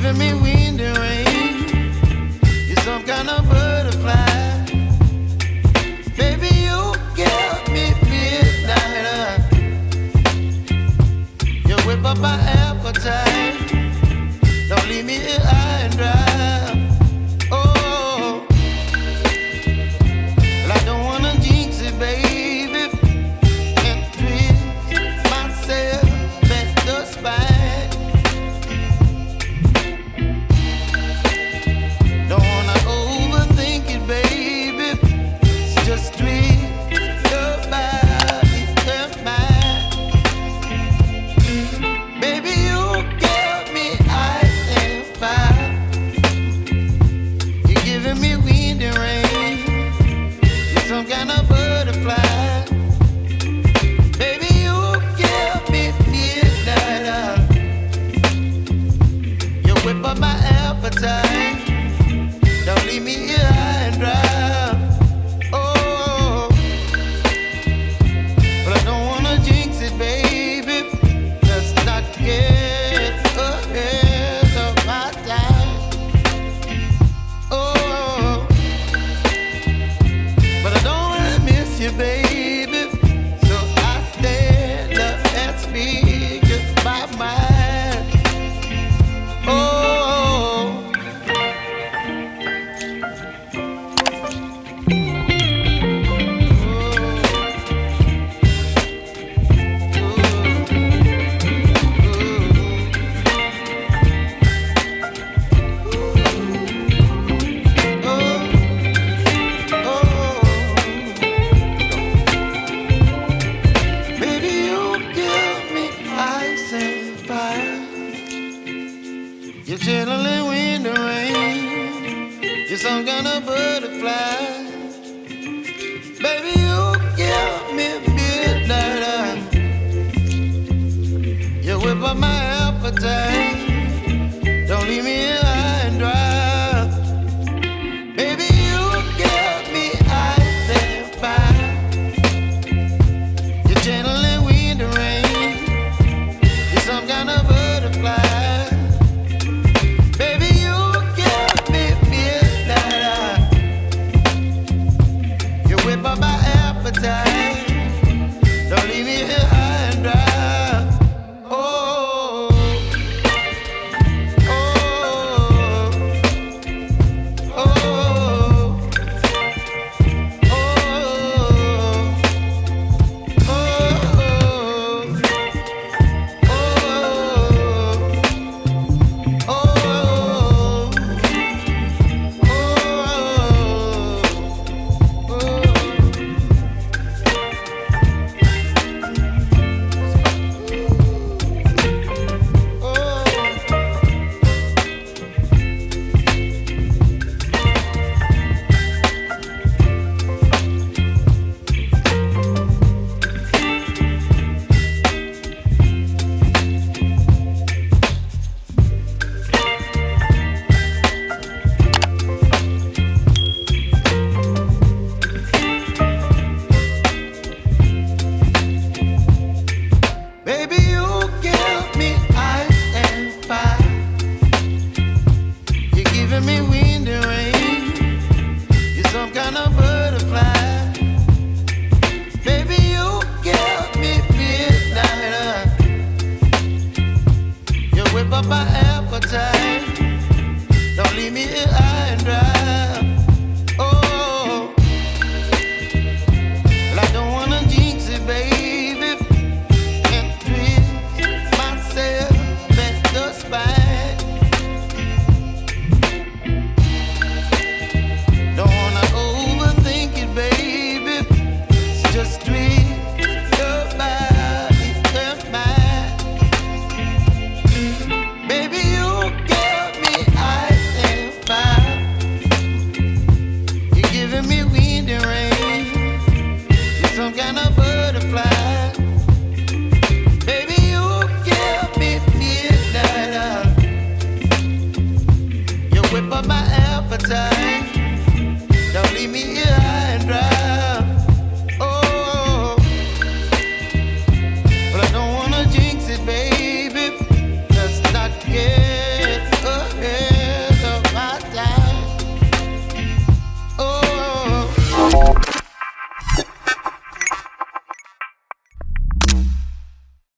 giving me wind and rain. You're some kind of butterfly. Baby, you give me midnight. You whip up my appetite. Don't leave me here high and dry. Oh, well, I don't wanna jinx it, baby, and twist myself at the spine. Don't wanna overthink it, baby. It's just twist your body and mine. Baby, you give me ice and fire. You're giving me wind and rain. You're some kind of butterfly. Baby, you give me midnight. You whip up my appetite. Don't leave me here high and dry. Oh, but I don't wanna jinx it, baby. Let's not get ahead of my time. Oh, but I don't wanna miss you, baby. So I stand up and speak just my mind. Oh. Baby, you give me ice and fire. You're chilling wind and rain. You're some kind of butterfly. Baby, you give me midnight. You whip up my appetite. Don't leave me here high and dry. Baby, you give me ice and fire. You're channeling wind and rain. You're some kind of butterfly. Baby, you give me midnight. You whip up my appetite. Don't leave me here high and dry. Oh, oh, oh, oh, Baby, you give me ice and fire. You're giving me wind and rain. You're some kind of butterfly. Baby, you give me midnight. You whip up my appetite. Don't leave me here.